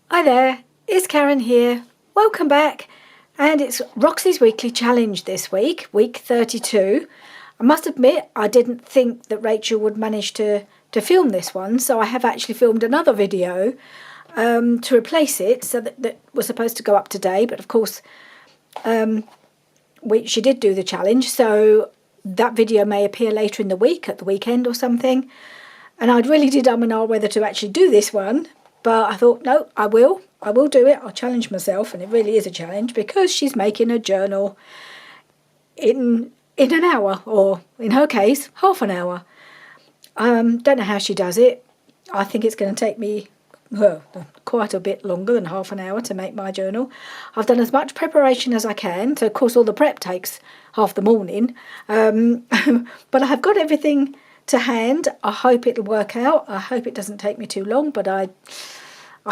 Hi there, it's Karen here. Welcome back. And it's Roxy's weekly challenge this week, week 32. I must admit, I didn't think that Rachel would manage to film this one, so I have actually filmed another video to replace it, so that was supposed to go up today, but of course she did do the challenge, so that video may appear later in the week, at the weekend or something. And I really did and ah whether to actually do this one, but I thought, no, I will do it. I'll challenge myself, and it really is a challenge because she's making a journal in an hour, or in her case, half an hour. Don't know how she does it. I think it's going to take me quite a bit longer than half an hour to make my journal. I've done as much preparation as I can, so of course all the prep takes half the morning, but I have got everything to hand. I hope it'll work out. I hope it doesn't take me too long, but I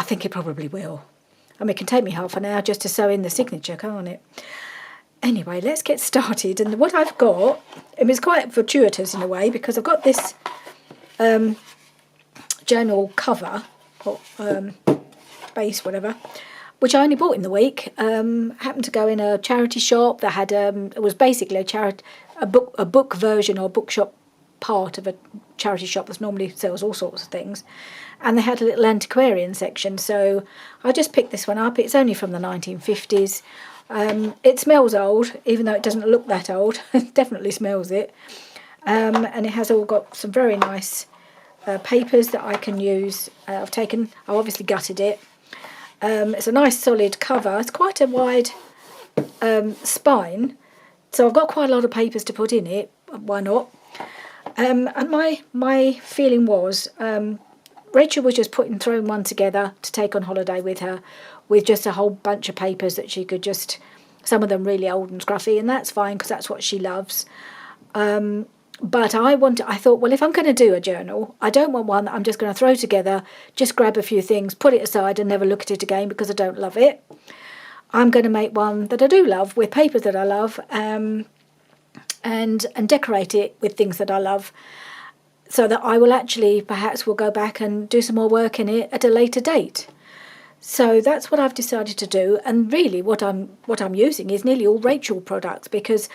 think it probably will. I mean, it can take me half an hour just to sew in the signature, can't it? Anyway, let's get started. And what I've got, it's quite fortuitous in a way, because I've got this journal cover, or base, whatever, which I only bought in the week. Happened to go in a charity shop that had, it was basically a book version or bookshop part of a charity shop that normally sells all sorts of things, and they had a little antiquarian section, so I just picked this one up. It's only from the 1950s. It smells old, even though it doesn't look that old. It definitely smells it, and it has all got some very nice papers that I can use. I obviously gutted it. It's a nice solid cover. It's quite a wide spine, so I've got quite a lot of papers to put in it. Why not? And my feeling was, Rachel was just throwing one together to take on holiday with her, with just a whole bunch of papers that she could just, some of them really old and scruffy, and that's fine because that's what she loves. But I thought, well, if I'm going to do a journal, I don't want one that I'm just going to throw together, just grab a few things, put it aside and never look at it again because I don't love it. I'm going to make one that I do love, with papers that I love, and decorate it with things that I love, so that I will actually perhaps will go back and do some more work in it at a later date. So that's what I've decided to do, and really what I'm using is nearly all Rachel products, because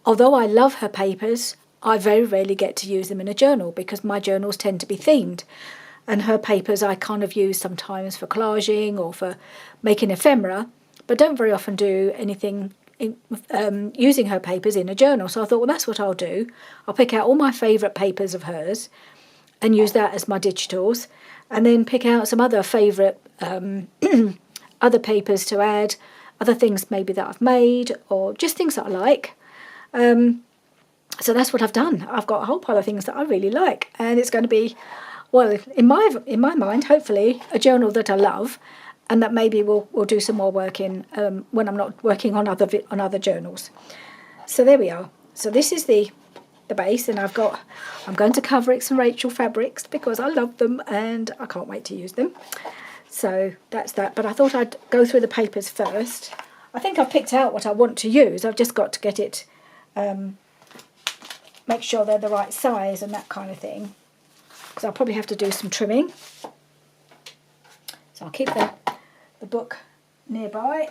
although I love her papers, I very rarely get to use them in a journal because my journals tend to be themed, and her papers I kind of use sometimes for collaging or for making ephemera, but don't very often do anything using her papers in a journal. So I thought, well, that's what I'll do. I'll pick out all my favourite papers of hers and use that as my digitals, and then pick out some other favourite other papers to add, other things maybe that I've made, or just things that I like. So that's what I've done. I've got a whole pile of things that I really like, and it's going to be, well, in my mind, hopefully a journal that I love, and that maybe we'll do some more work in when I'm not working on other journals. So there we are. So this is the base, and I'm going to cover it some Rachel fabrics because I love them and I can't wait to use them. So that's that. But I thought I'd go through the papers first. I think I've picked out what I want to use. I've just got to get it, make sure they're the right size and that kind of thing, because I'll probably have to do some trimming. So I'll keep the book nearby.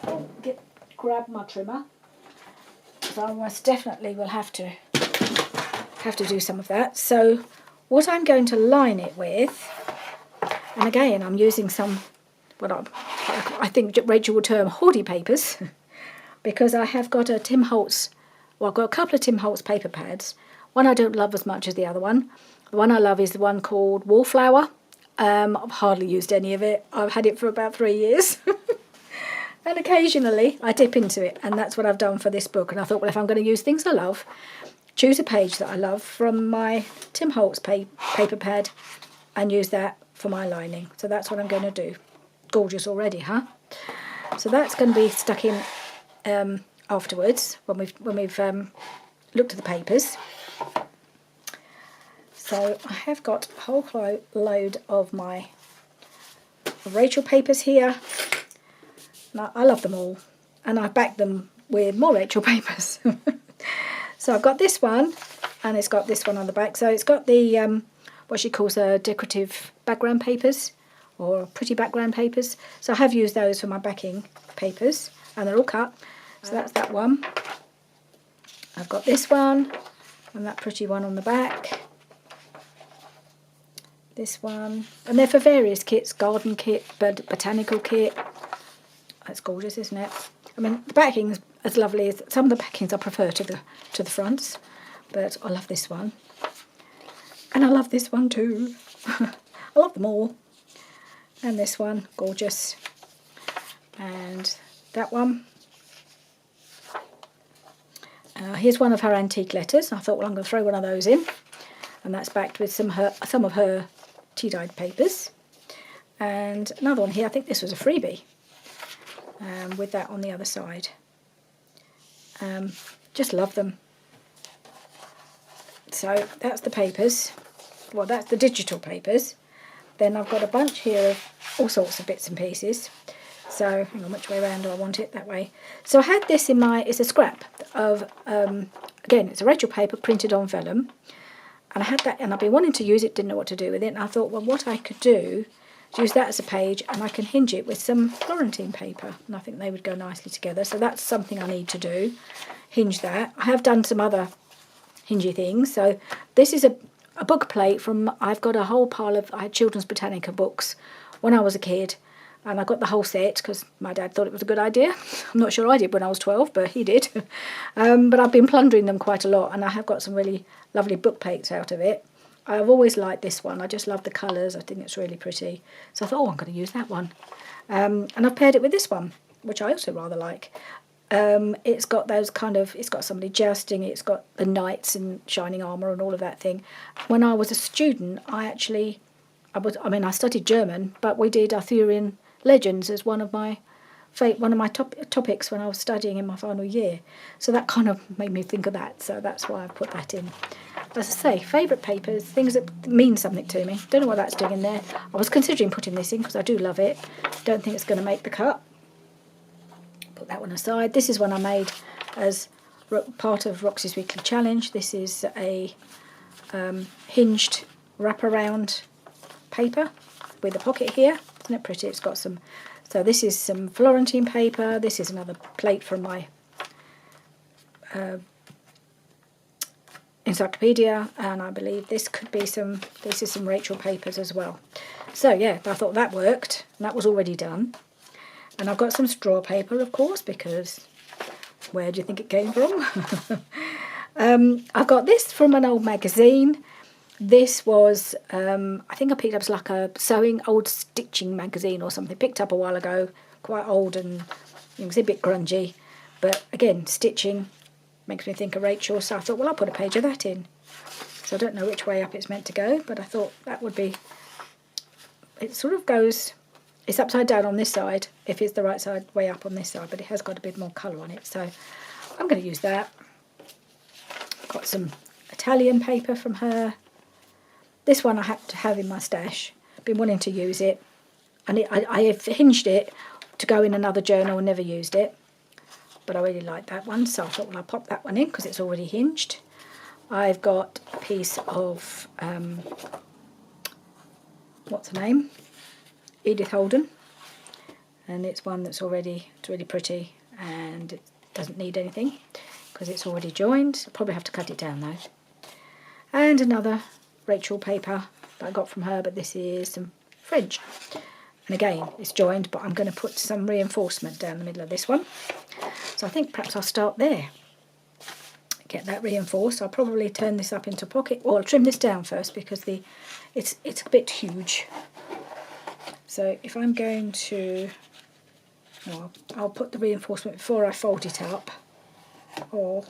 Grab my trimmer, because I most definitely will have to do some of that. So what I'm going to line it with, and again I'm using some what I think Rachel would term hoardy papers, because I have got a Tim Holtz, well, I've got a couple of Tim Holtz paper pads. One I don't love as much as the other one. The one I love is the one called Wallflower. I've hardly used any of it. I've had it for about 3 years. And occasionally I dip into it, and that's what I've done for this book. And I thought, well, if I'm going to use things I love, choose a page that I love from my Tim Holtz paper pad and use that for my lining. So that's what I'm going to do. Gorgeous already, huh? So that's going to be stuck in afterwards when we've looked at the papers. So I have got a whole load of my Rachel papers here. Now, I love them all, and I backed them with more Rachel papers. So I've got this one, and it's got this one on the back. So it's got the what she calls decorative background papers or pretty background papers. So I have used those for my backing papers, and they're all cut. So that's that one. I've got this one, and that pretty one on the back. This one, and they're for various kits, garden kit, botanical kit. That's gorgeous, isn't it? I mean, the backing's as lovely as some of the backings I prefer to the fronts, but I love this one, and I love this one too. I love them all. And this one, gorgeous, and that one. Here's one of her antique letters. I thought, well, I'm going to throw one of those in, and that's backed with some of her tea-dyed papers. And another one here, I think this was a freebie, with that on the other side. Just love them. So that's the papers. Well, that's the digital papers. Then I've got a bunch here of all sorts of bits and pieces. So hang on, which way around do I want it? That way. So I had this in it's a scrap of, again, it's a Rachel paper printed on vellum. And I had that, and I've been wanting to use it, didn't know what to do with it. And I thought, well, what I could do is use that as a page, and I can hinge it with some Florentine paper. And I think they would go nicely together. So that's something I need to do, hinge that. I have done some other hingy things. So this is a book plate from, I've got a whole pile of, I had Children's Botanica books when I was a kid. And I got the whole set because my dad thought it was a good idea. I'm not sure I did when I was 12, but he did. But I've been plundering them quite a lot, and I have got some really lovely book plates out of it. I've always liked this one. I just love the colours. I think it's really pretty. So I thought, oh, I'm going to use that one. And I've paired it with this one, which I also rather like. It's got those kind of, it's got somebody jousting, it's got the knights in shining armour and all of that thing. When I was a student, I studied German, but we did Arthurian legends as one of my topics when I was studying in my final year. So that kind of made me think of that. So that's why I put that in. As I say, favourite papers, things that mean something to me. Don't know what that's doing in there. I was considering putting this in because I do love it. Don't think it's going to make the cut. Put that one aside. This is one I made as part of Roxy's weekly challenge. This is a hinged wraparound paper with a pocket here. Isn't it pretty? It's got some, so this is some Florentine paper. This is another plate from my encyclopedia, and I believe this is some Rachel papers as well. So yeah, I thought that worked, and that was already done. And I've got some straw paper, of course, because where do you think it came from? I've got this from an old magazine. This was, I think I picked up as like a old stitching magazine or something. Picked up a while ago, quite old, and it was a bit grungy. But again, stitching makes me think of Rachel, so I thought, well, I'll put a page of that in. So I don't know which way up it's meant to go, but I thought that would be, it sort of goes, it's upside down on this side, if it's the right side way up on this side, but it has got a bit more colour on it, so I'm going to use that. Got some Italian paper from her. This one I have to have in my stash. Been wanting to use it, and I have hinged it to go in another journal and never used it. But I really like that one, so I thought, well, I'll pop that one in because it's already hinged. I've got a piece of, what's her name? Edith Holden. And it's one that's already, it's really pretty, and it doesn't need anything because it's already joined. I'll probably have to cut it down though. And another Rachel paper that I got from her, but this is some French. And again, it's joined, but I'm going to put some reinforcement down the middle of this one. So I think perhaps I'll start there. Get that reinforced. I'll probably turn this up into pocket. Well, I'll trim this down first because it's a bit huge. So if I'm going to, well, I'll put the reinforcement before I fold it up, or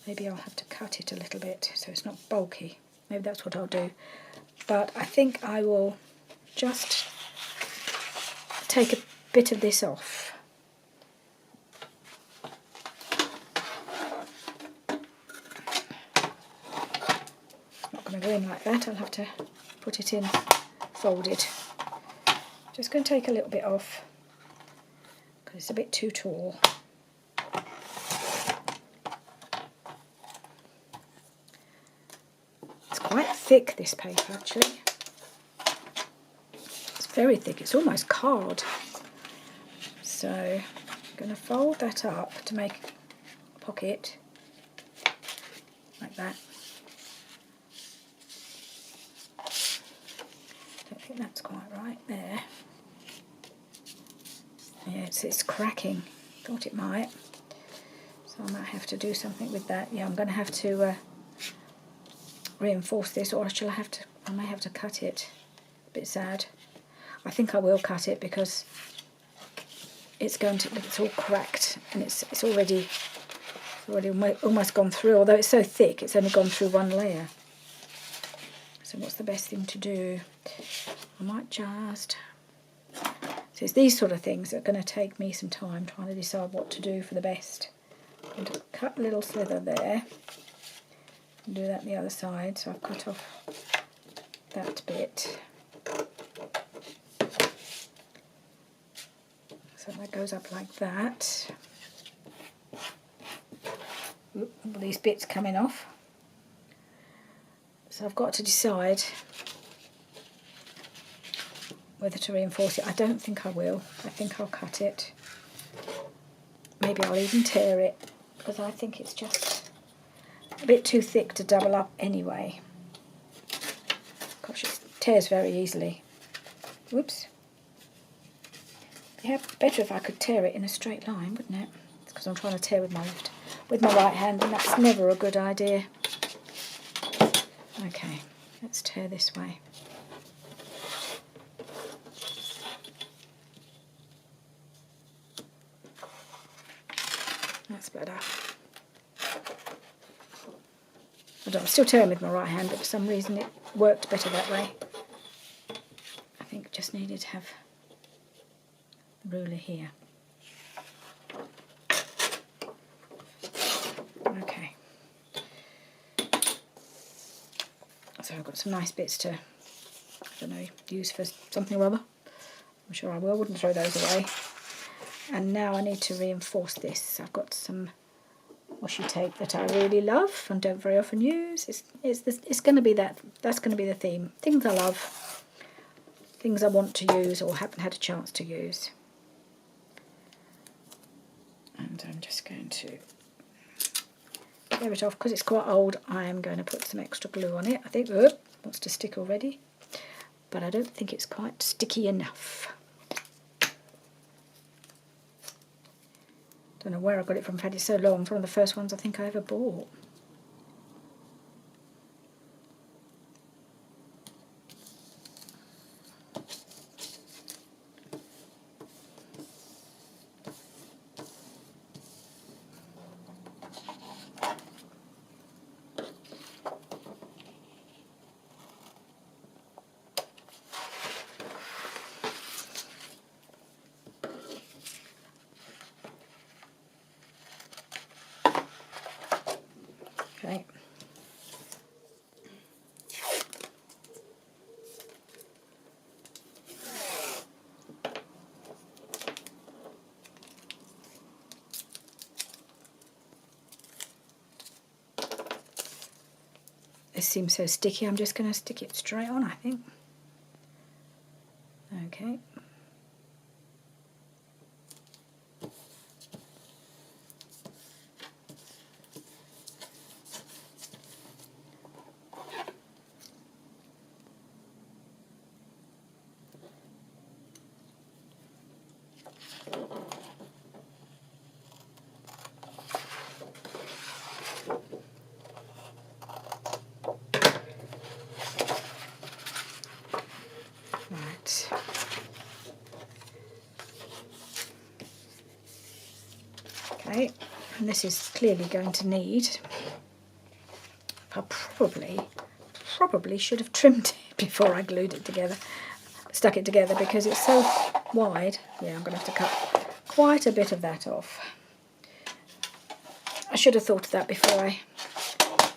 maybe I'll have to cut it a little bit so it's not bulky. Maybe that's what I'll do. But I think I will just take a bit of this off. Not going to go in like that, I'll have to put it in folded. Just going to take a little bit off because it's a bit too tall. It's quite thick, this paper, actually. very thick, it's almost card. So I'm going to fold that up to make a pocket, like that. Don't think that's quite right there. Yeah, it's cracking. Thought it might. So I might have to do something with that. Yeah, I'm going to have to reinforce this, or I may have to cut it. A bit sad. I think I will cut it because it's all cracked, and it's already almost gone through. Although it's so thick, it's only gone through one layer. So what's the best thing to do? I might just... So it's these sort of things that are going to take me some time trying to decide what to do for the best. I'm going to cut a little slither there and do that on the other side. So I've cut off that bit. So that goes up like that. Oop, all these bits coming off. So I've got to decide whether to reinforce it. I don't think I will. I think I'll cut it. Maybe I'll even tear it, because I think it's just a bit too thick to double up anyway. Gosh, it tears very easily. Whoops. Yeah, better if I could tear it in a straight line, wouldn't it? It's because I'm trying to tear with my right hand, and that's never a good idea. Okay, let's tear this way. That's better. I'm still tearing with my right hand, but for some reason it worked better that way. I think just needed to have the ruler here. Okay. So I've got some nice bits to, I don't know, use for something or other. I'm sure I will, wouldn't throw those away. And now I need to reinforce this. I've got some washi tape that I really love and don't very often use. It's going to be that's going to be the theme. Things I love, things I want to use or haven't had a chance to use. And I'm just going to tear it off because it's quite old. I am going to put some extra glue on it. I think it wants to stick already, but I don't think it's quite sticky enough. Don't know where I got it from. I've had it so long. It's one of the first ones I think I ever bought. Okay. This seems so sticky, I'm just going to stick it straight on, I think. Okay. Right. Okay, and this is clearly going to need, I probably should have trimmed it before I glued it together, stuck it together, because it's so wide. Yeah, I'm going to have to cut quite a bit of that off. I should have thought of that before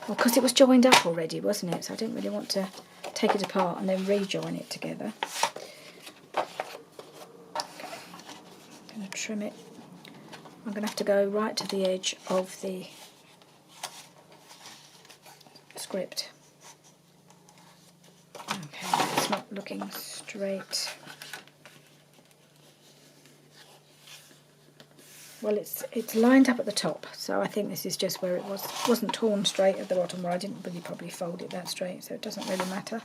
well, because it was joined up already, wasn't it? So I didn't really want to take it apart and then rejoin it together. Okay. I'm going to trim it. I'm going to have to go right to the edge of the script. Okay, it's not looking straight. well, it's lined up at the top, so I think this is just where it wasn't torn straight at the bottom, where I didn't really probably fold it that straight, so it doesn't really matter.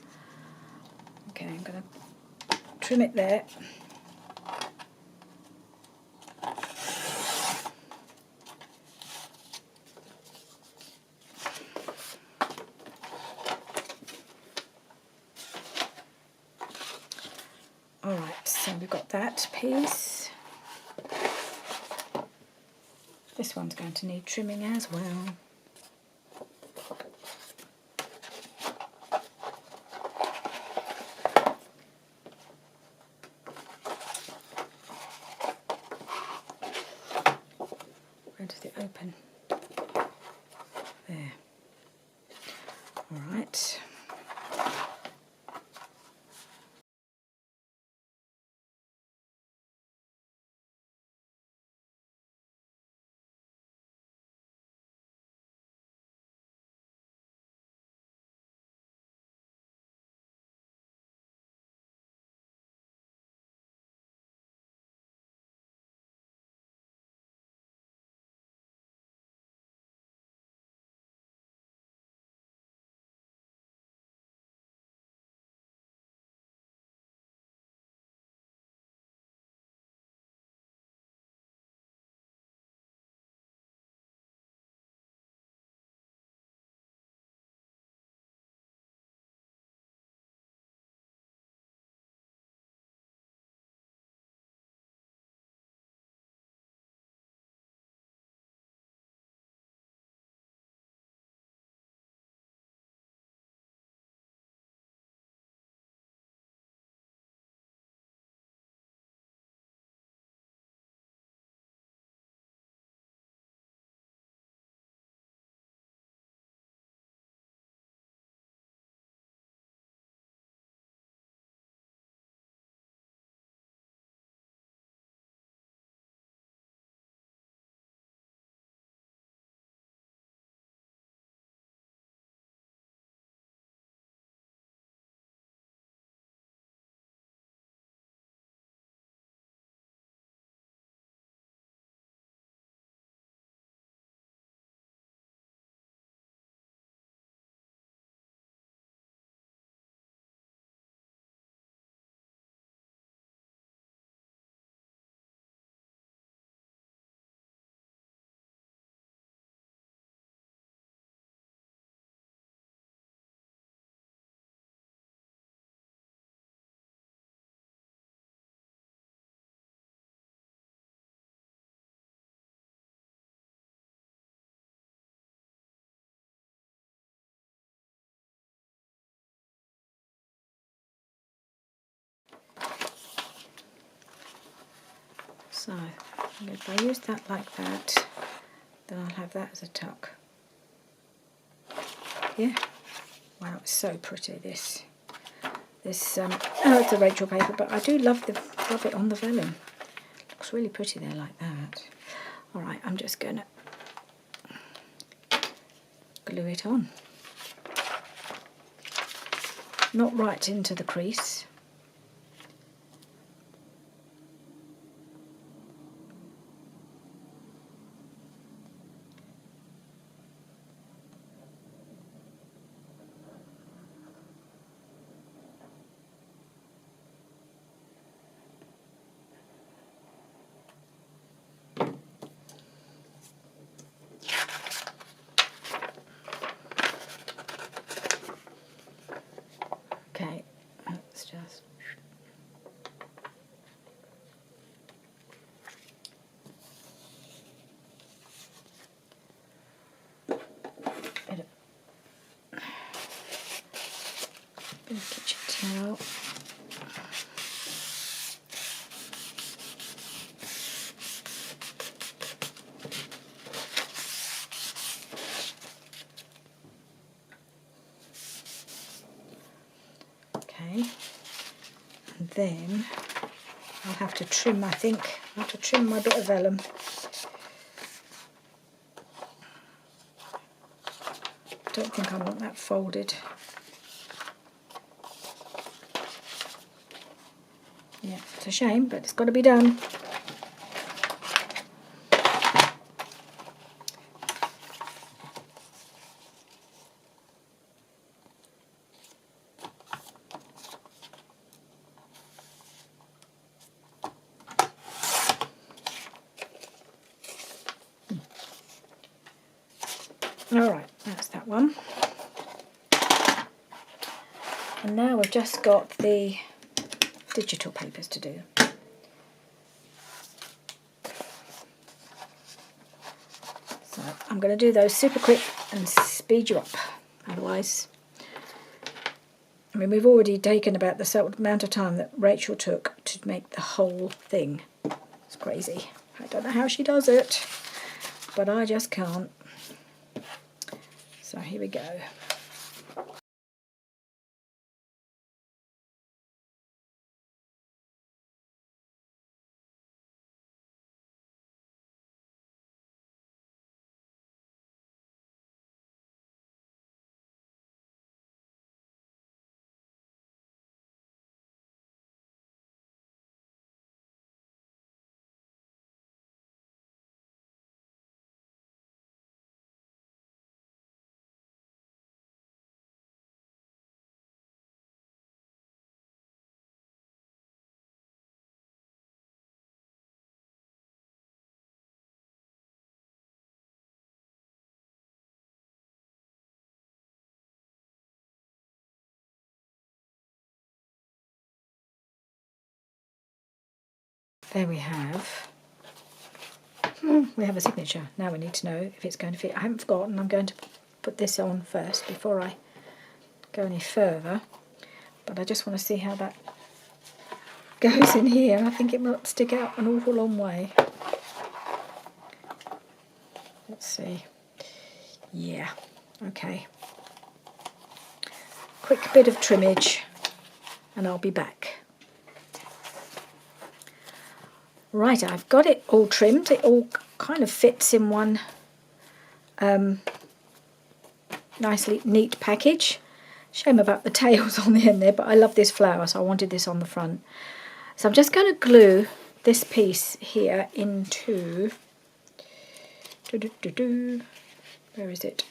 Okay, I'm going to trim it there. Alright, so we've got that piece. This one's going to need trimming as well. Where does it open? There. Alright. So, if I use that like that, then I'll have that as a tuck. Yeah. Wow, it's so pretty, this. Oh, it's a Rachel paper, but I do love it on the vellum. Looks really pretty there like that. Alright, I'm just going to glue it on. Not right into the crease. Okay, let's just... bit of kitchen towel. Okay, and then I'll have to trim, I think. I'll have to trim my bit of vellum. I don't think I want that folded. Yeah, it's a shame, but it's got to be done. Alright, that's that one. And now we've just got the digital papers to do. So I'm going to do those super quick and speed you up. Otherwise, I mean, we've already taken about the same amount of time that Rachel took to make the whole thing. It's crazy. I don't know how she does it, but I just can't. So here we go. There we have. We have a signature. Now we need to know if it's going to fit. I haven't forgotten. I'm going to put this on first before I go any further. But I just want to see how that goes in here. I think it might stick out an awful long way. Let's see. Yeah. Okay. Quick bit of trimmage and I'll be back. Right, I've got it all trimmed. It all kind of fits in one nicely neat package. Shame about the tails on the end there, but I love this flower, so I wanted this on the front. So I'm just going to glue this piece here into... Where is it?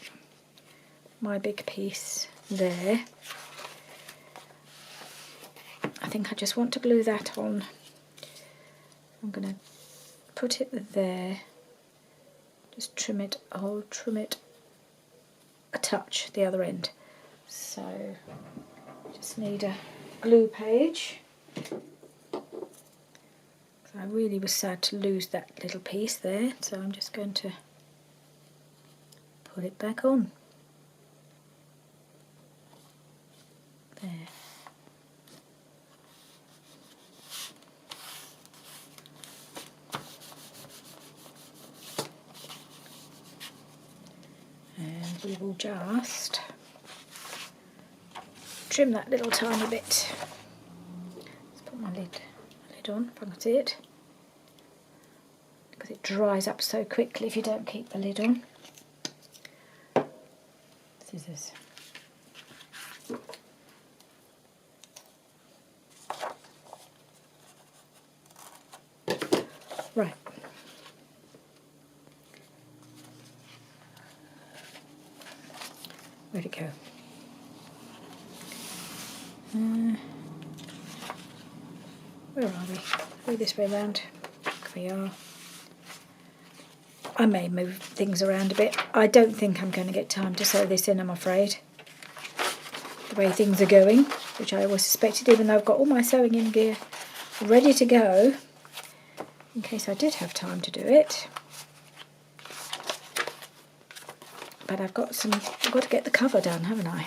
My big piece there. I think I just want to glue that on. I'm going to put it there, just trim it, I'll trim it a touch, the other end. So, just need a glue page. I really was sad to lose that little piece there, so I'm just going to put it back on. There. And we will just trim that little tiny bit. Let's put my lid on if I can see it, because it dries up so quickly if you don't keep the lid on. Scissors. Right. Where'd it go? Where are we? Go this way round. Here we are. I may move things around a bit. I don't think I'm going to get time to sew this in, I'm afraid. The way things are going, which I always suspected, even though I've got all my sewing in gear ready to go, in case I did have time to do it. But I've got to get the cover done, haven't I?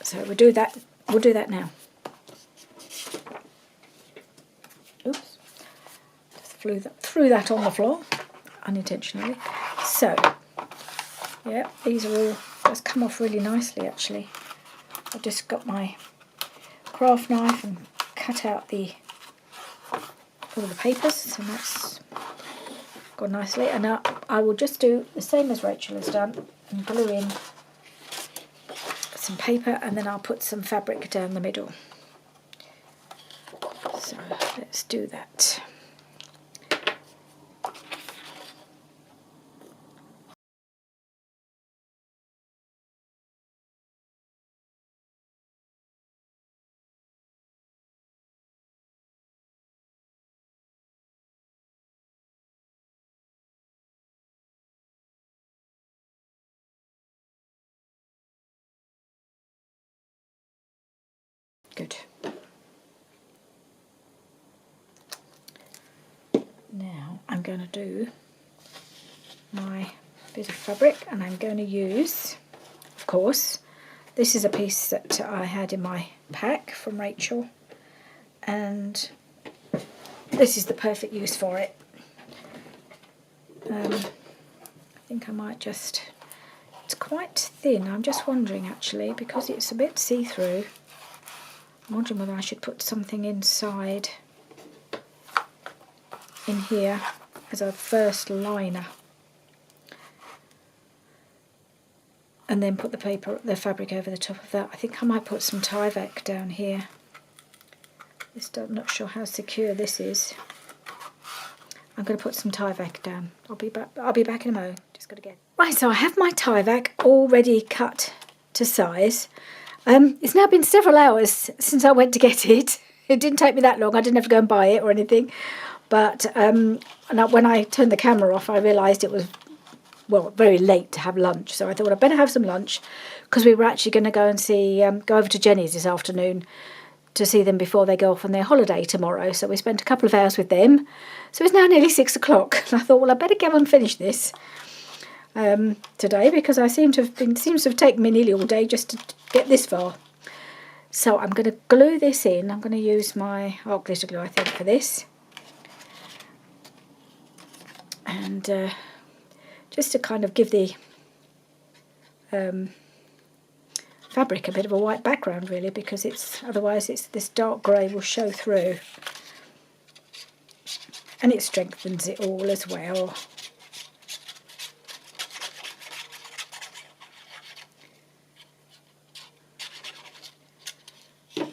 So we'll do that now. Oops. Just threw that on the floor unintentionally. So, yeah, these are all just come off really nicely actually. I've just got my craft knife and cut out all the papers, and that's gone nicely. And now I will just do the same as Rachel has done and glue in some paper, and then I'll put some fabric down the middle. So let's do that. Good. Now I'm going to do my bit of fabric, and I'm going to use, of course, this is a piece that I had in my pack from Rachel, and this is the perfect use for it. I think I might just, it's quite thin, I'm just wondering actually, because it's a bit see-through, I'm wondering whether I should put something inside in here as a first liner, and then put the fabric over the top of that. I think I might put some Tyvek down here. I'm not sure how secure this is. I'm going to put some Tyvek down. I'll be back in a moment. Just got to get. Right, so I have my Tyvek already cut to size. It's now been several hours since I went to get it. It didn't take me that long. I didn't have to go and buy it or anything. But when I turned the camera off, I realised it was, well, very late to have lunch. So I thought I'd better have some lunch, because we were actually going to go and go over to Jenny's this afternoon to see them before they go off on their holiday tomorrow. So we spent a couple of hours with them. So it's now nearly 6 o'clock. And I thought, well, I better go and finish this today, because seems to have taken me nearly all day just to get this far. So I'm going to glue this in. I'm going to use my art glitter glue, I think, for this. And just to kind of give the fabric a bit of a white background, really, because otherwise this dark grey will show through, and it strengthens it all as well.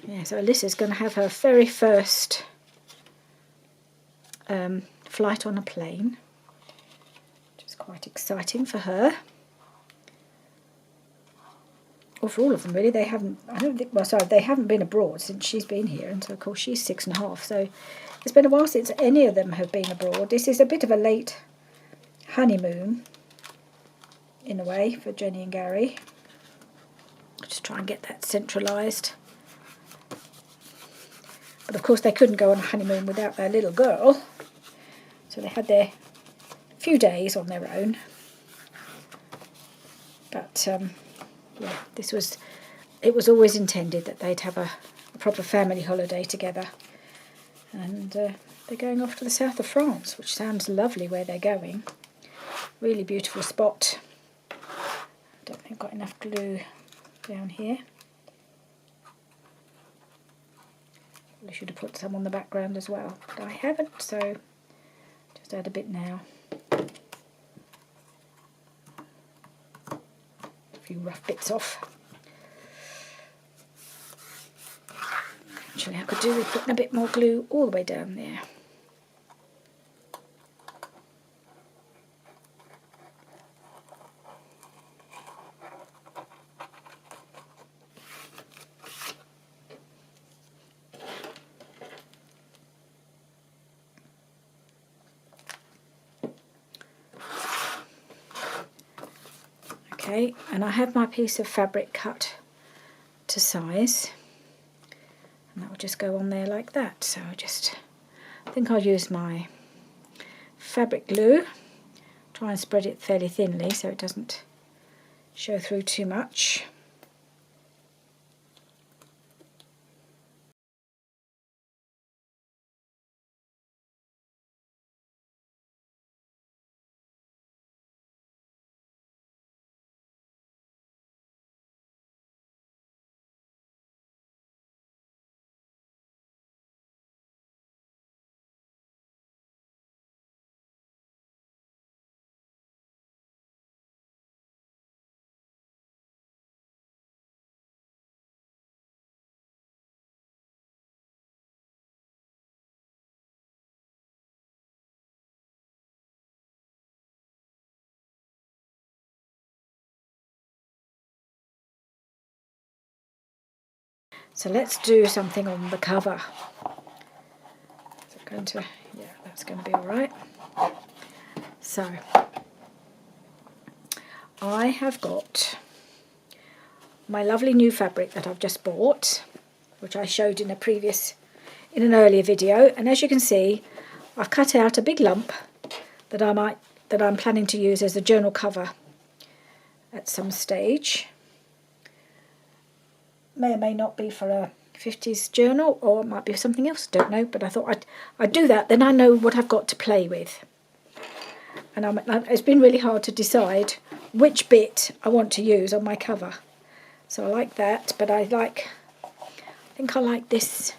Yeah, so Alyssa's going to have her very first flight on a plane, which is quite exciting for her. Or for all of them, really. They haven't been abroad since she's been here, and so of course she's 6.5. So it's been a while since any of them have been abroad. This is a bit of a late honeymoon, in a way, for Jenny and Gary. Just try and get that centralised. But of course they couldn't go on a honeymoon without their little girl, so they had their few days on their own. But yeah, it was always intended that they'd have a proper family holiday together. And they're going off to the south of France, which sounds lovely where they're going. Really beautiful spot. Don't think I've got enough glue down here. I should have put some on the background as well, but I haven't, so just add a bit now. Few rough bits off. Actually, I could do with putting a bit more glue all the way down there. Okay, and I have my piece of fabric cut to size, and that will just go on there like that. So I think I'll use my fabric glue, try and spread it fairly thinly so it doesn't show through too much. So let's do something on the cover. Yeah, that's going to be all right. So I have got my lovely new fabric that I've just bought, which I showed in an earlier video. And as you can see, I've cut out a big lump that I'm planning to use as a journal cover at some stage. May or may not be for a 50s journal, or it might be something else, I don't know, but I thought I'd do that, then I know what I've got to play with. And it's been really hard to decide which bit I want to use on my cover. So I like that, but I think I like this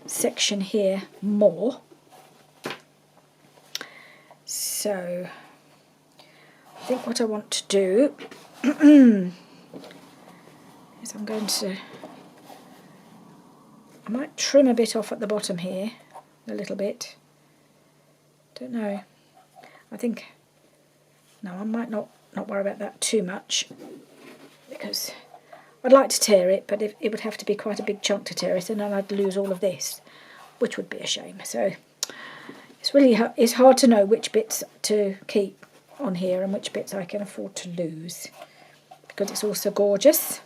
section here more. So I think what I want to do is I might trim a bit off at the bottom here, a little bit. Don't know. I might not worry about that too much, because I'd like to tear it, but it would have to be quite a big chunk to tear it, and then I'd lose all of this, which would be a shame. So it's hard to know which bits to keep on here and which bits I can afford to lose, because it's also gorgeous.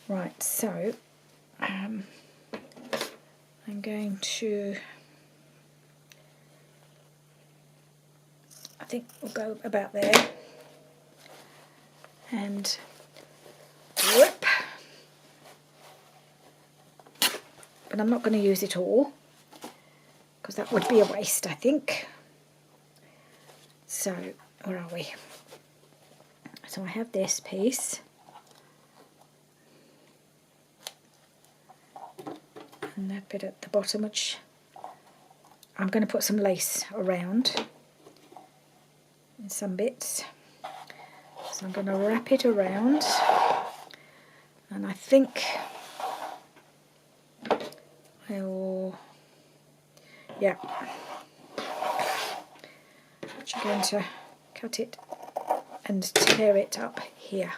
Right, so I'm going to, I think we'll go about there, and whip. But I'm not going to use it all, because that would be a waste, I think. So, where are we? So I have this piece. And that bit at the bottom, which I'm going to put some lace around in some bits. So I'm going to wrap it around, and I think I'm going to cut it and tear it up here.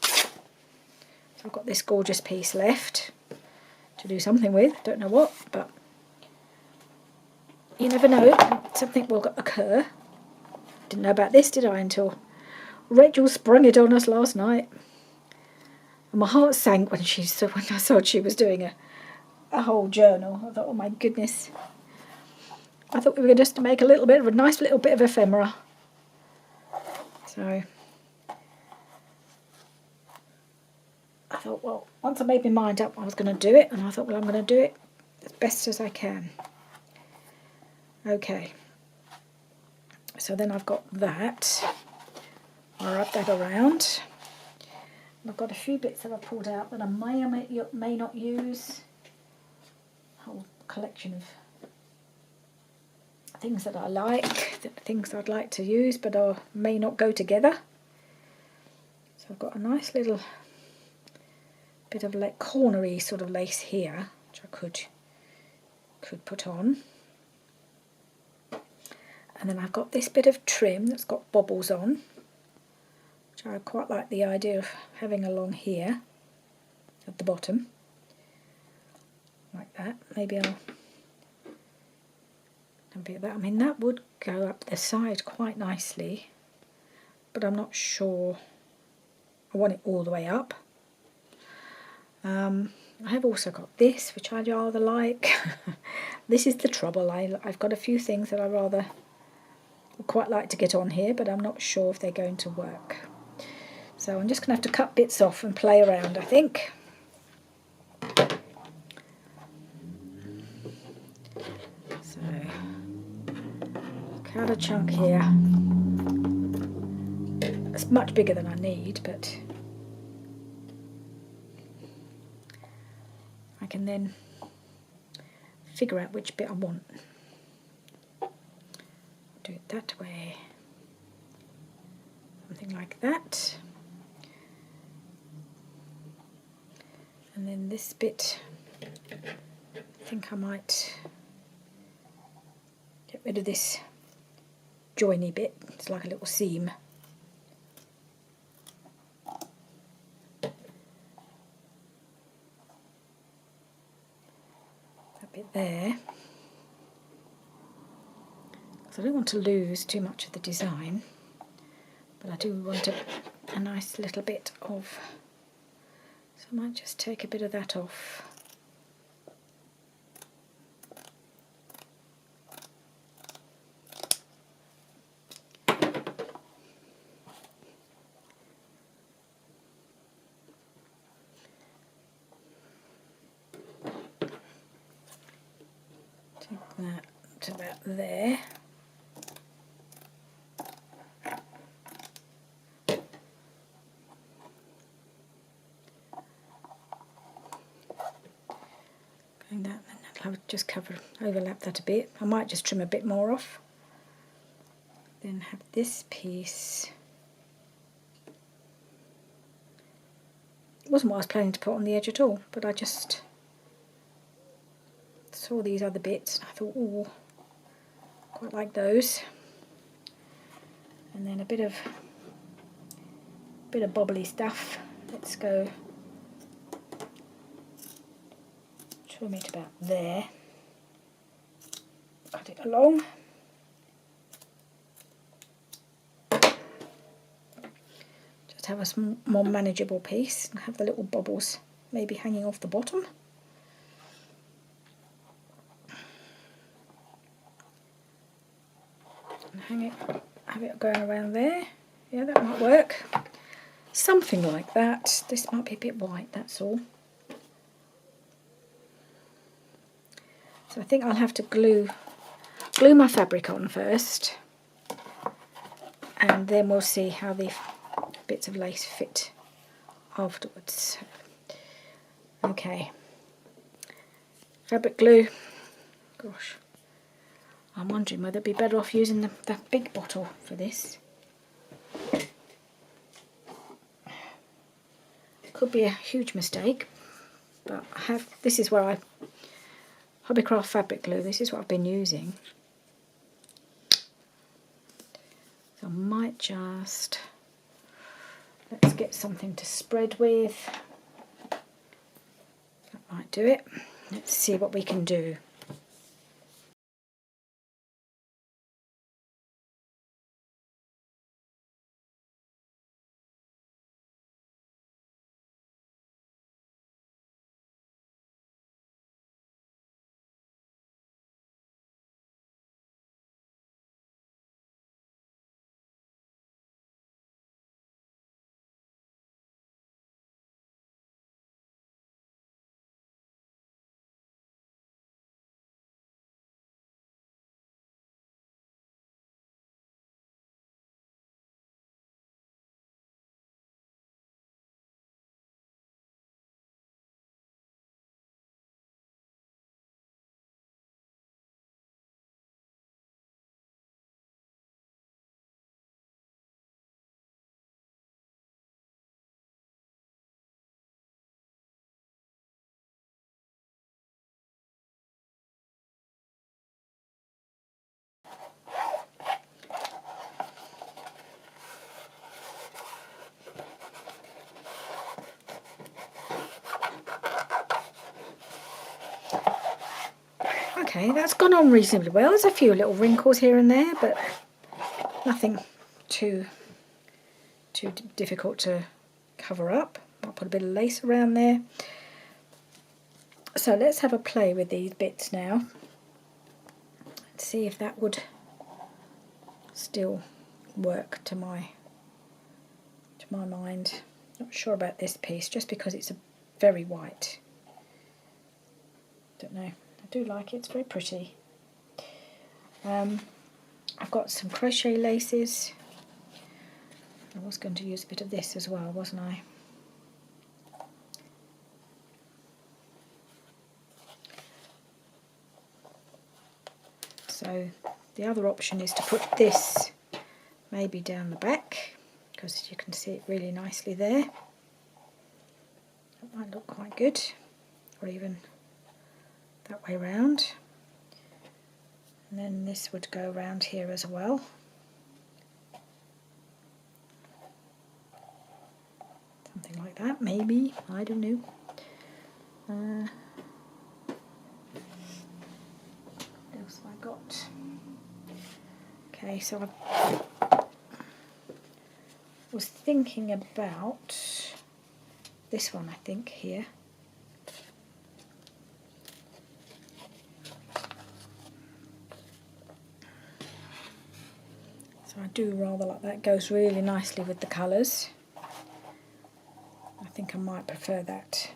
So I've got this gorgeous piece left to do something with, don't know what, but you never know, something will occur. Didn't know about this, did I, until Rachel sprung it on us last night. And my heart sank when I saw she was doing a whole journal. I thought, oh my goodness. I thought we were just to make a nice little bit of ephemera. So I thought, well, once I made my mind up, I was going to do it, and I thought, well, I'm going to do it as best as I can. Okay. So then I've got that. I'll wrap that around. I've got a few bits that I've pulled out that I may or may not use. A whole collection of things that I like, things I'd like to use, but may not go together. So I've got a nice little bit of cornery sort of lace here, which I could put on. And then I've got this bit of trim that's got bobbles on, which I quite like the idea of having along here at the bottom, like that. Maybe I'll do that. I mean, that would go up the side quite nicely, but I'm not sure I want it all the way up. I have also got this, which I rather like. This is the trouble. I've got a few things that I would quite like to get on here, but I'm not sure if they're going to work. So I'm just going to have to cut bits off and play around, I think. So, cut a chunk here. It's much bigger than I need, but I can then figure out which bit I want. Do it that way. Something like that. And then this bit, I think I might get rid of this joiny bit. It's like a little seam. That bit there. Because I don't want to lose too much of the design, but I do want a nice little bit of, so I might just take a bit of that off. Take that to about there. Going that, and I'll just overlap that a bit. I might just trim a bit more off. Then have this piece. It wasn't what I was planning to put on the edge at all, but I just saw these other bits and I thought, oh, quite like those. And then a bit of bobbly stuff. Let's go trim it about there. Cut it along. Just have a more manageable piece and have the little bobbles maybe hanging off the bottom. And have it going around there. Yeah, that might work. Something like that. This might be a bit white, that's all. So I think I'll have to glue my fabric on first, and then we'll see how the bits of lace fit afterwards. Okay. Fabric glue. Gosh. I'm wondering whether it'd be better off using the big bottle for this. Could be a huge mistake, but this is where Hobbycraft fabric glue, this is what I've been using. So I might just, let's get something to spread with. That might do it. Let's see what we can do. Okay, that's gone on reasonably well. There's a few little wrinkles here and there, but nothing too difficult to cover up. I'll put a bit of lace around there. So let's have a play with these bits now. Let's see if that would still work to my mind. Not sure about this piece, just because it's a very white. Don't know. I do like it, it's very pretty. I've got some crochet laces. I was going to use a bit of this as well, wasn't I? So the other option is to put this maybe down the back, because you can see it really nicely there. That might look quite good, or even that way round. And then this would go around here as well. Something like that, maybe, I don't know. What else have I got? Okay, so I was thinking about this one, I think, here. So I do rather like that. Goes really nicely with the colours. I think I might prefer that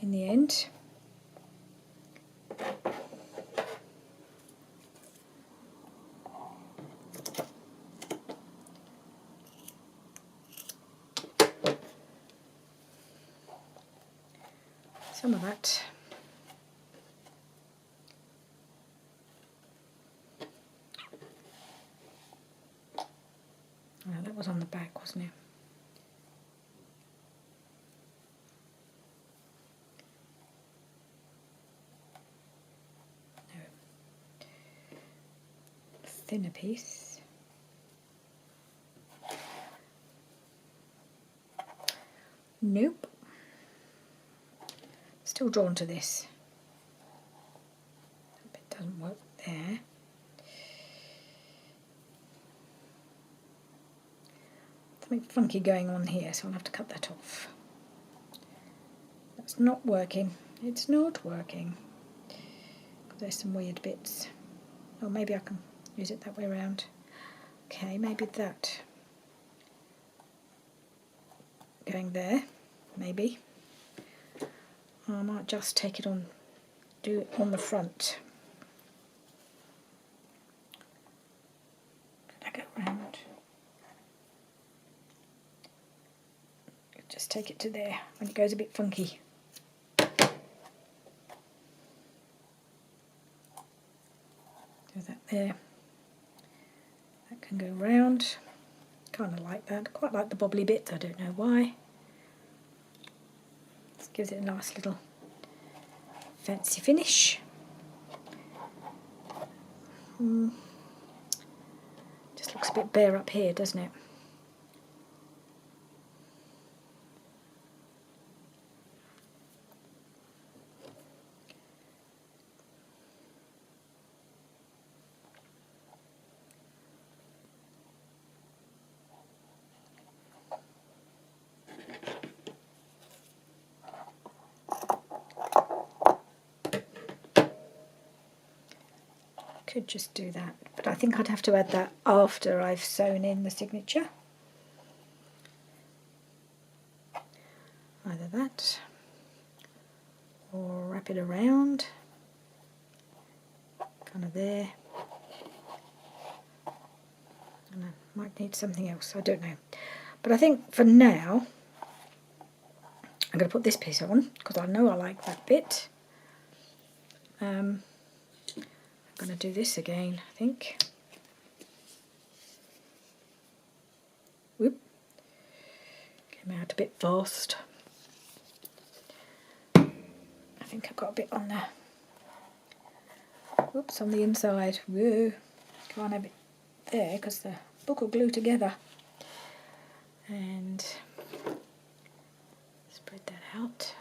in the end. Some of that. Oh, that was on the back, wasn't it? No. Thinner piece. Nope. Still drawn to this. That bit doesn't work there. Something funky going on here, so I'll have to cut that off. That's not working. It's not working. There's some weird bits. Or maybe I can use it that way around. Okay, maybe that. Going there, maybe. I might just take it on, do it on the front. Did I go round? Just take it to there when it goes a bit funky. Do that there. That can go round. Kind of like that. Quite like the bobbly bits. I don't know why. This gives it a nice little fancy finish. Just looks a bit bare up here, doesn't it? Could just do that, but I think I'd have to add that after I've sewn in the signature. Either that or wrap it around, kind of there. And I might need something else, I don't know. But I think for now I'm going to put this piece on because I know I like that bit. I'm going to do this again, I think. Whoop. Came out a bit fast. I think I've got a bit on there. Whoops, on the inside. Whoa. Can't have it there because the book will glue together. And spread that out.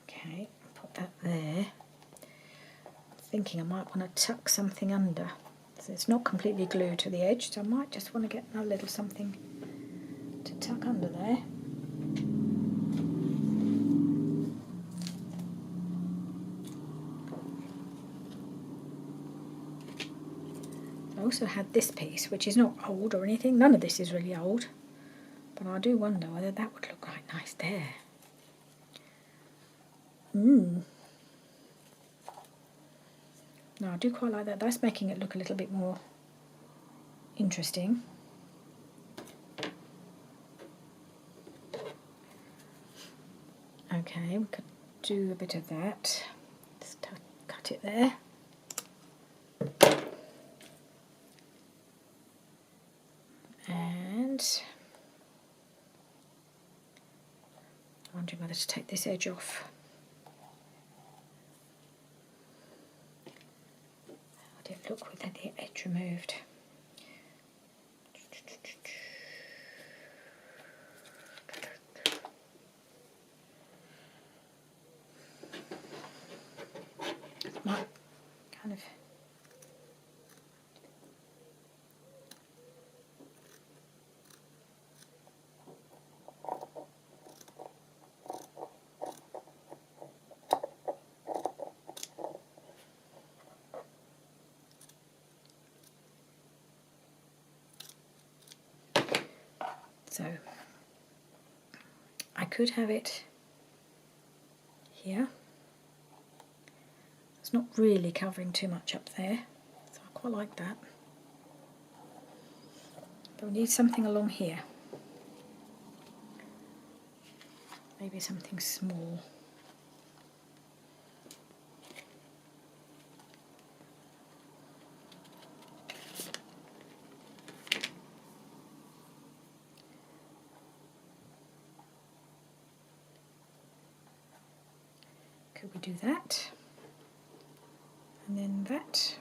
Okay, put that there. Thinking I might want to tuck something under. So it's not completely glued to the edge, so I might just want to get a little something to tuck under there. I also had this piece, which is not old or anything. None of this is really old. But I do wonder whether that would look quite nice there. No, I do quite like that. That's making it look a little bit more interesting. Okay, we could do a bit of that. Just cut it there. And I'm wondering whether to take this edge off. How would it look with the edge removed. Might kind of so I could have it here. It's not really covering too much up there, so I quite like that. But we need something along here. Maybe something small. Could we do that? And then that.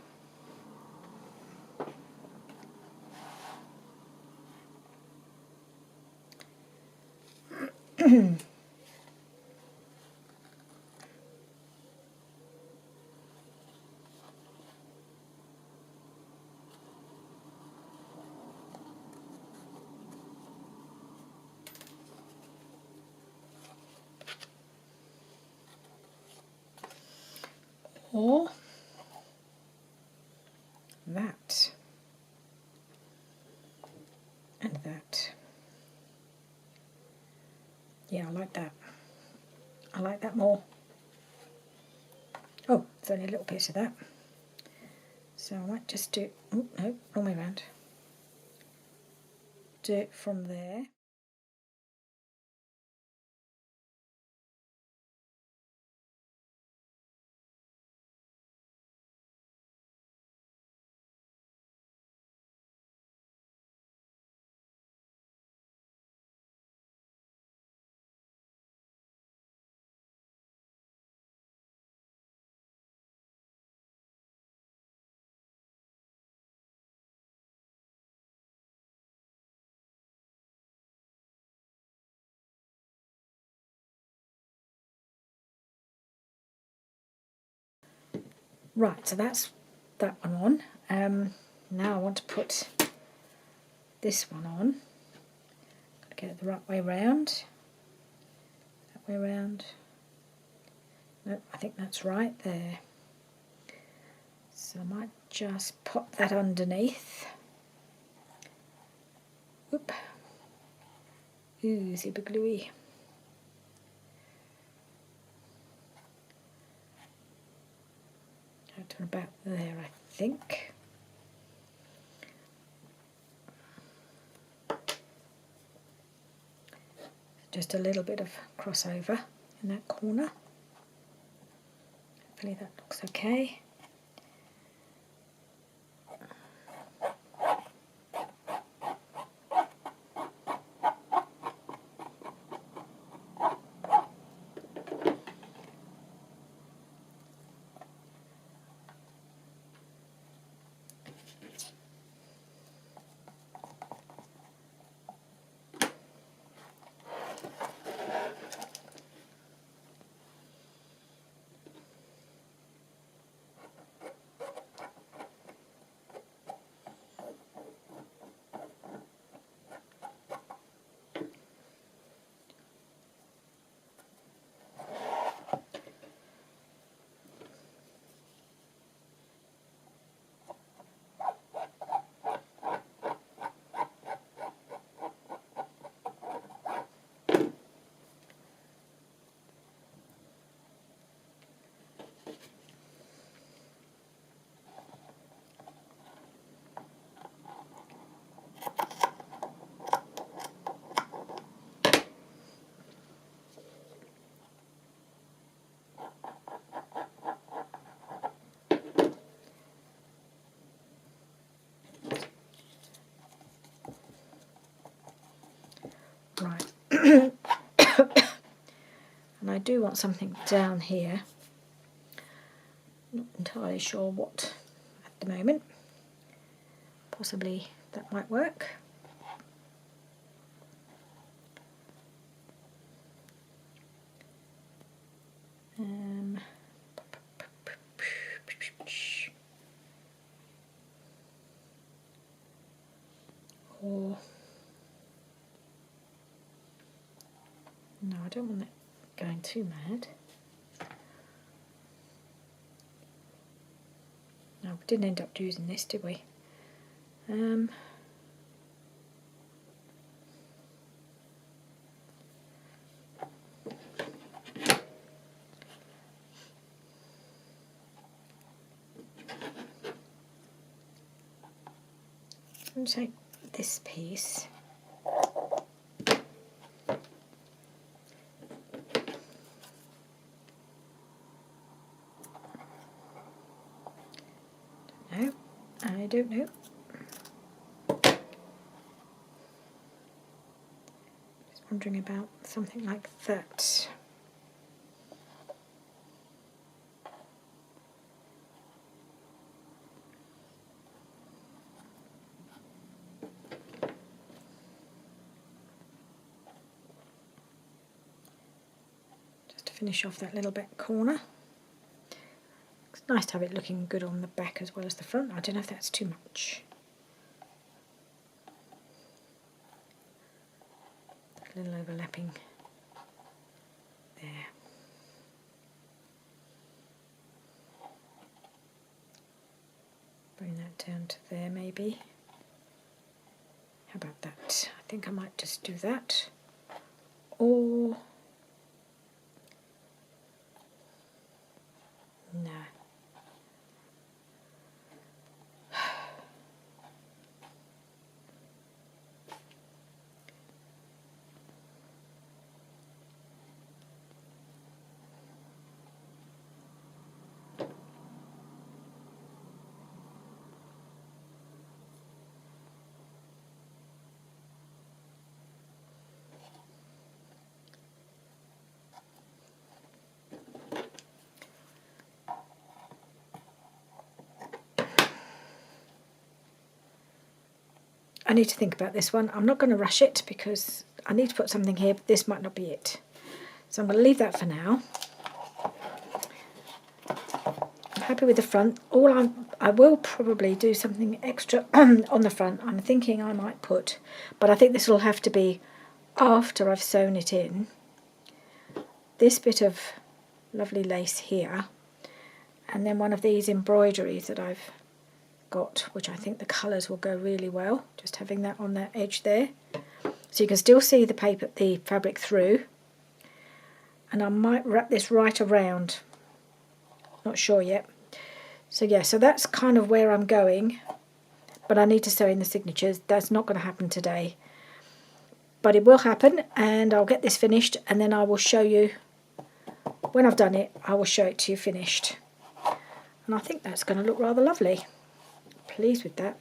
Or that and that. Yeah, I like that. I like that more. Oh, it's only a little piece of that. So I might just do, oh no, wrong way around. Do it from there. Right, so that's that one on. Now I want to put this one on. Got to get it the right way round. That way round. Nope, I think that's right there. So I might just pop that underneath. Whoop. Ooh, super gluey. To about there, I think. Just a little bit of crossover in that corner. Hopefully that looks okay. Right. And I do want something down here. Not entirely sure what at the moment. Possibly that might work. Or no, I don't want that going too mad. No, we didn't end up using this, did we? I'll take this piece. No, I don't know. Just wondering about something like that. Finish off that little back corner. It's nice to have it looking good on the back as well as the front. I don't know if that's too much. A little overlapping there. Bring that down to there maybe. How about that? I think I might just do that. Or no. I need to think about this one. I'm not going to rush it because I need to put something here, but this might not be it. So I'm going to leave that for now. I'm happy with the front. I will probably do something extra on the front. I'm thinking I might put, but I think this will have to be after I've sewn it in. This bit of lovely lace here, and then one of these embroideries that I've got, which I think the colours will go really well, just having that on that edge there, so you can still see the fabric through. And I might wrap this right around, not sure yet. So yeah, so that's kind of where I'm going, but I need to sew in the signatures. That's not going to happen today, but it will happen, and I'll get this finished, and then I will show you when I've done it. I will show it to you finished, and I think that's going to look rather lovely. Pleased with that.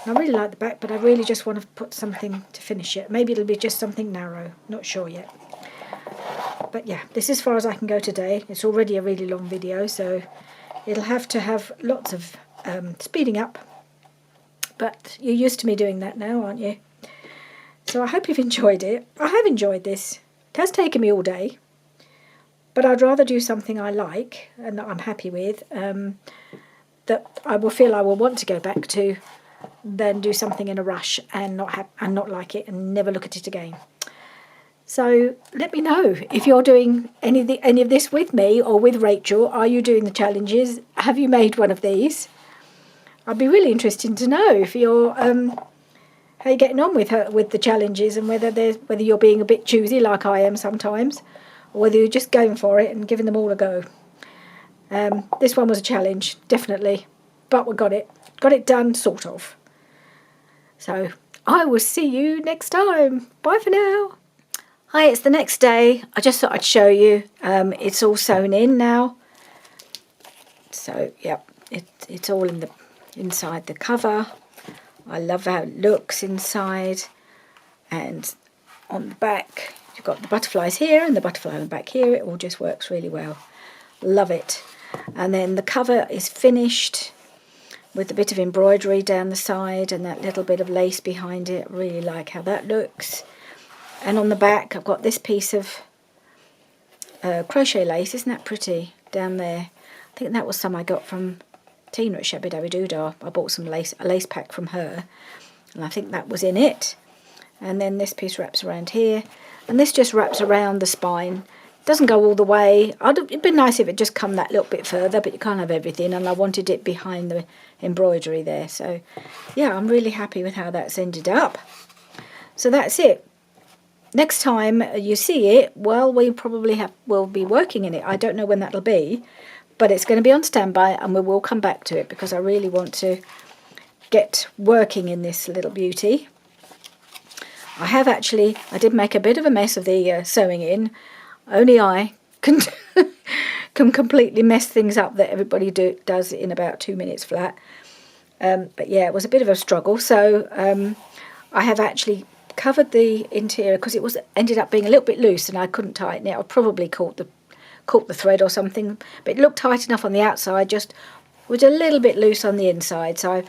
I really like the back, but I really just want to put something to finish it. Maybe it'll be just something narrow, not sure yet. But yeah, this is as far as I can go today. It's already a really long video, so it'll have to have lots of speeding up. But you're used to me doing that now, aren't you? So I hope you've enjoyed it. I have enjoyed this. It has taken me all day, but I'd rather do something I like and that I'm happy with, that I will feel I will want to go back to, than do something in a rush and not like it and never look at it again. So let me know if you're doing any of this with me or with Rachel. Are you doing the challenges? Have you made one of these? I'd be really interested to know if you're how you're getting on with the challenges, and whether you're being a bit choosy like I am sometimes, or whether you're just going for it and giving them all a go. This one was a challenge, definitely, but we got it done, sort of. So I will see you next time. Bye for now. Hi, it's the next day. I just thought I'd show you. It's all sewn in now. So yep, it's all inside the cover. I love how it looks inside, and on the back you've got the butterflies here and the butterfly on the back here. It all just works really well. Love it. And then the cover is finished. with a bit of embroidery down the side and that little bit of lace behind it. Really like how that looks. And on the back I've got this piece of crochet lace. Isn't that pretty down there? I think that was some I got from Tina at Shabby Dabby Doodah. I bought some lace, a lace pack from her, and I think that was in it. And then this piece wraps around here, and this just wraps around the spine. Doesn't go all the way. It'd be nice if it just come that little bit further, but you can't have everything, and I wanted it behind the embroidery there. So yeah, I'm really happy with how that's ended up. So that's it. Next time you see it, well, we'll be working in it. I don't know when that'll be, but it's going to be on standby, and we will come back to it because I really want to get working in this little beauty. I did make a bit of a mess of the sewing in. Only I can can completely mess things up that everybody does in about 2 minutes flat. But yeah, it was a bit of a struggle. So I have actually covered the interior because it ended up being a little bit loose and I couldn't tighten it. I probably caught the thread or something, but it looked tight enough on the outside, just was a little bit loose on the inside. So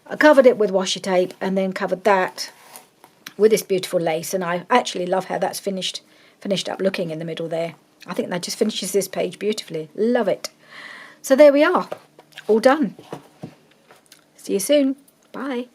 I covered it with washi tape and then covered that with this beautiful lace, and I actually love how that's finished up looking in the middle there. I think that just finishes this page beautifully. Love it. So there we are, all done. See you soon. Bye.